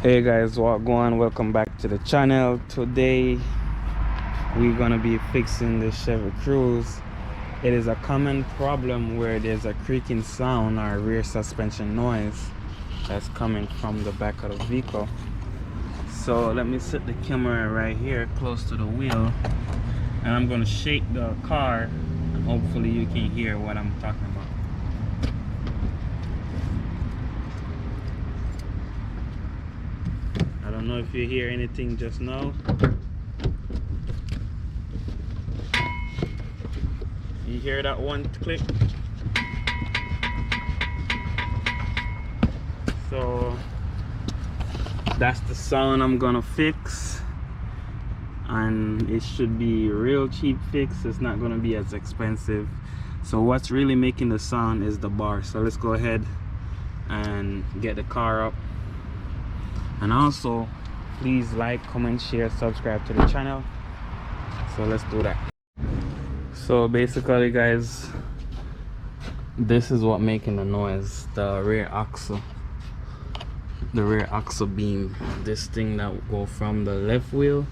Hey guys, what going on? Welcome back to the channel. Today we're gonna be fixing the Chevy Cruze. It is a common problem where there's a creaking sound or rear suspension noise that's coming from the back of the vehicle. So let me set the camera right here close to the wheel, and I'm gonna shake the car and hopefully you can hear what I'm talking about. I don't know if you hear anything just now. You hear that one click? So that's the sound I'm gonna fix, and it should be real cheap fix. It's not gonna be as expensive. So what's really making the sound is the bar. So let's go ahead and get the car up. And also, please like, comment, share, subscribe to the channel. So let's do that. So basically guys, this is what making the noise. The rear axle beam, this thing that will go from the left wheel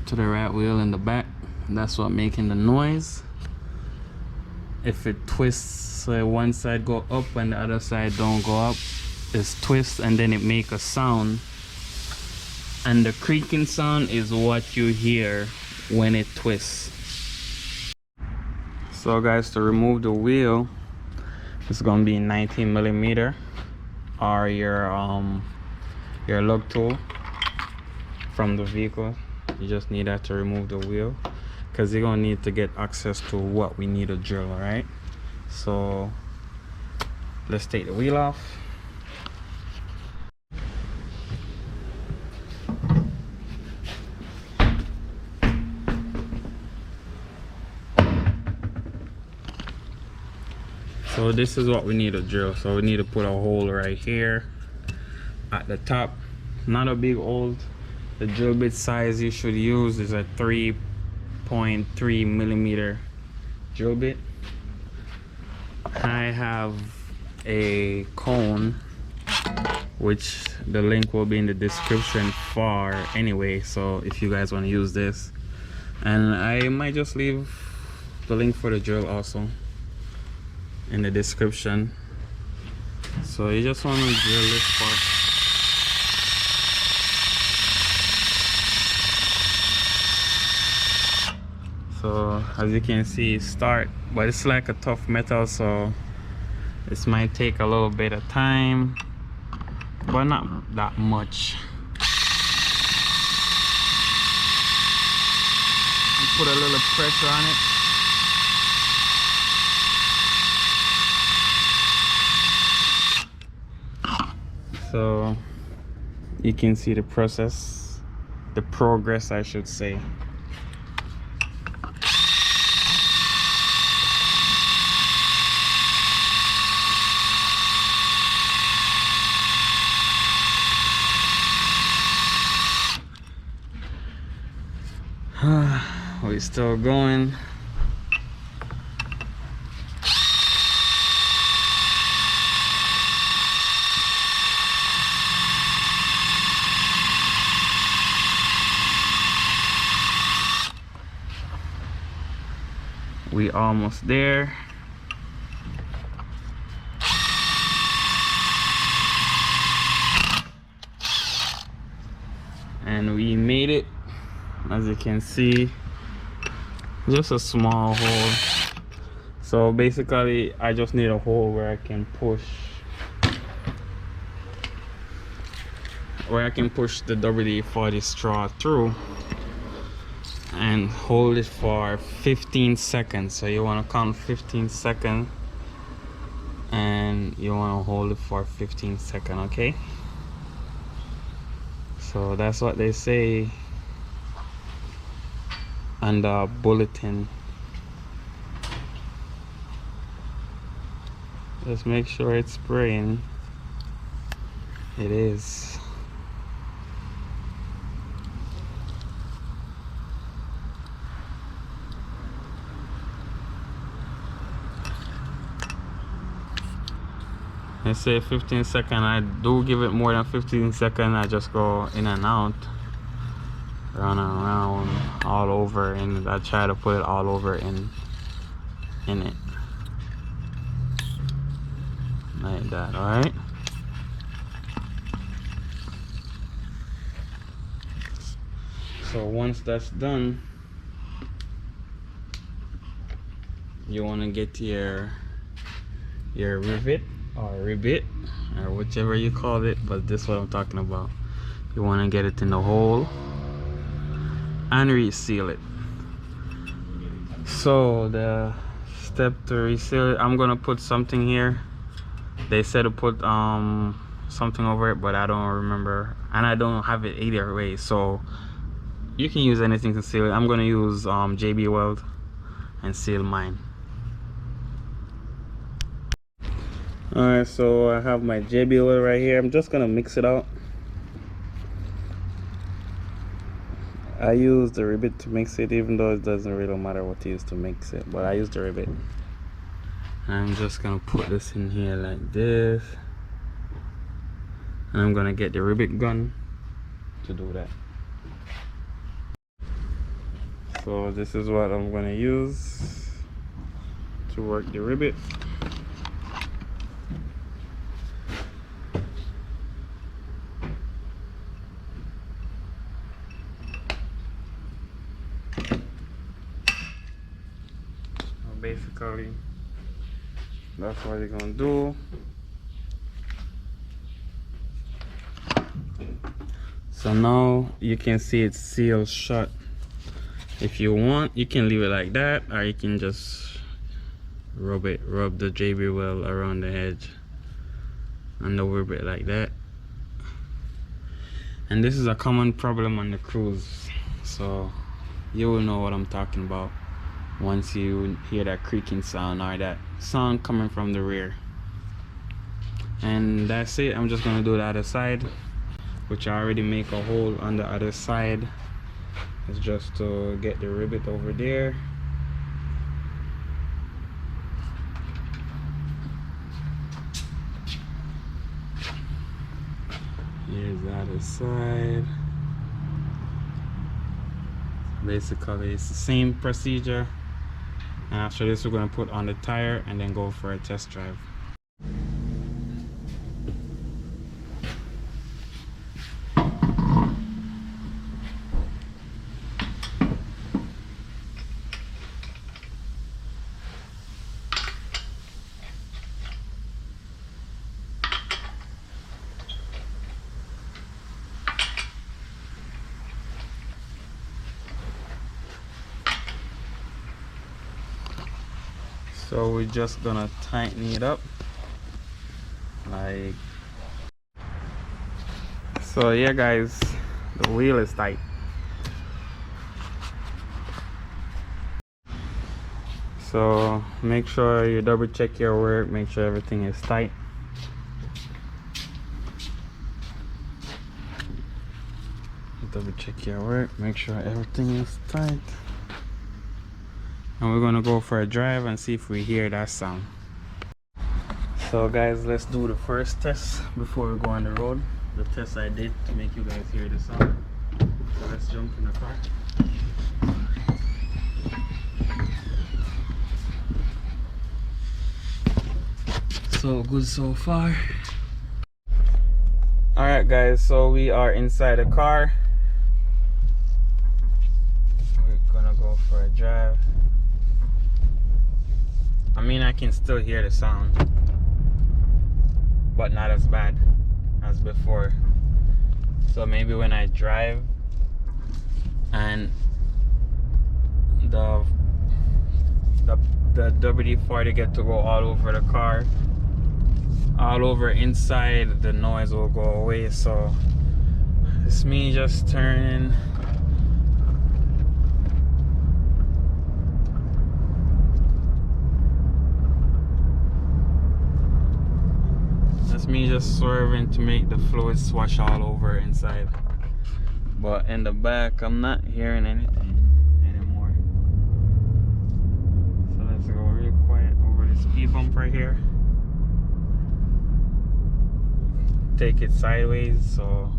to the right wheel in the back, that's what making the noise. If it twists, one side go up and the other side don't go up, it's twist and then it make a sound, and the creaking sound is what you hear when it twists. So guys, to remove the wheel, it's gonna be 19mm or your lug tool from the vehicle. You just need that to remove the wheel, because you're gonna need to get access to what we need to drill. All right, so let's take the wheel off. So this is what we need to drill. So we need to put a hole right here at the top, not a big hole. The drill bit size you should use is a 3.3mm drill bit. I have a cone, which the link will be in the description for anyway, so if you guys want to use this, and I might just leave the link for the drill also in the description. So you just want to drill this part. So as you can see, start, but it's like a tough metal, so this might take a little bit of time, but not that much. Put a little pressure on it. So you can see the process, the progress I should say. We're still going. We almost there. And we made it. As you can see, just a small hole. So basically I just need a hole where I can push the WD-40 straw through and hold it for 15 seconds. So you want to count 15 seconds and you want to hold it for 15 seconds, okay? So that's what they say on the bulletin. Just make sure it's spraying. It is. They say 15 seconds. I do give it more than 15 seconds. I just go in and out, run around all over, and I try to put it all over in it like that. All right. So once that's done, you want to get your rivet or ribbit or whichever you call it, but this is what I'm talking about. You want to get it in the hole and reseal it. So the step to reseal it, I'm gonna put something here. They said to put something over it, but I don't remember, and I don't have it either way, so you can use anything to seal it. I'm gonna use JB Weld and seal mine. Alright, so I have my JB Weld right here. I'm just gonna mix it out. I use the ribbit to mix it, even though it doesn't really matter what to use to mix it, but I use the ribbit. I'm just gonna put this in here like this, and I'm gonna get the ribbit gun to do that. So this is what I'm gonna use to work the ribbit. Basically, that's what you're gonna do. So now you can see it's sealed shut. If you want, you can leave it like that, or you can just rub the JB Weld around the edge and over it like that. And this is a common problem on the cruze, so you will know what I'm talking about once you hear that creaking sound or that sound coming from the rear. And that's it. I'm just gonna do the other side, which I already make a hole on the other side. It's just to get the ribbit over there. Here's the other side. Basically, it's the same procedure. And after this, we're going to put on the tire and then go for a test drive. So we're just gonna tighten it up like so. Yeah guys, the wheel is tight. So make sure you double check your work, make sure everything is tight. Double check your work, make sure everything is tight. And we're gonna go for a drive and see if we hear that sound. So guys, let's do the first test before we go on the road. The test I did to make you guys hear the sound. So let's jump in the car. So good so far. Alright guys, so we are inside the car. We're gonna go for a drive. I mean, I can still hear the sound, but not as bad as before. So maybe when I drive and the WD-40 get to go all over the car, all over inside, the noise will go away. So it's me just turning. Me just swerving to make the fluid swash all over inside, but in the back I'm not hearing anything anymore. So let's go real quiet over the speed bump right here. take it sideways so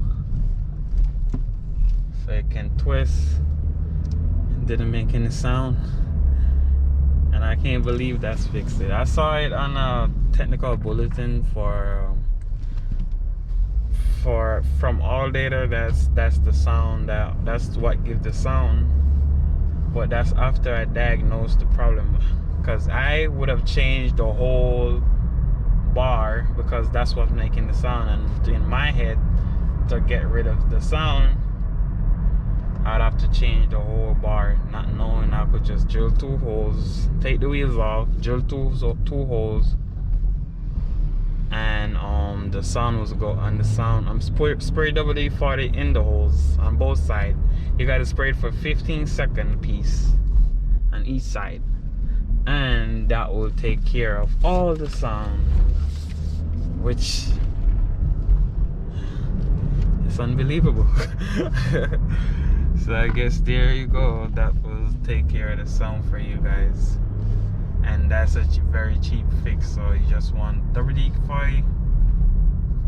it can twist. It didn't make any sound, and I can't believe that's fixed it. I saw it on a technical bulletin from all data. That's the sound, that's what gives the sound. But that's after I diagnosed the problem, because I would have changed the whole bar, because that's what's making the sound. And in my head, to get rid of the sound, I'd have to change the whole bar, not knowing I could just drill 2 holes, take the wheels off, drill two holes, and the sound was go on the sound. I'm spray WD-40 in the holes on both sides. You gotta spray it for 15-second piece on each side, and that will take care of all the sound, which is unbelievable. So I guess there you go, that will take care of the sound for you guys. And that's a very cheap fix. So you just want WD-40,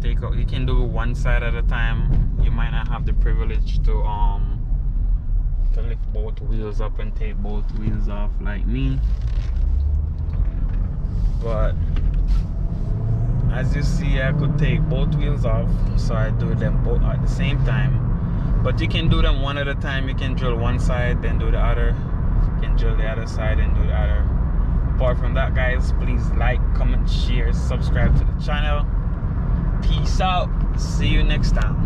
take out, you can do one side at a time. You might not have the privilege to lift both wheels up and take both wheels off like me, but as you see, I could take both wheels off, so I do them both at the same time. But you can do them one at a time. You can drill one side, then do the other. You can drill the other side and do the other. Apart from that, guys, please like, comment, share, subscribe to the channel. Peace out. See you next time.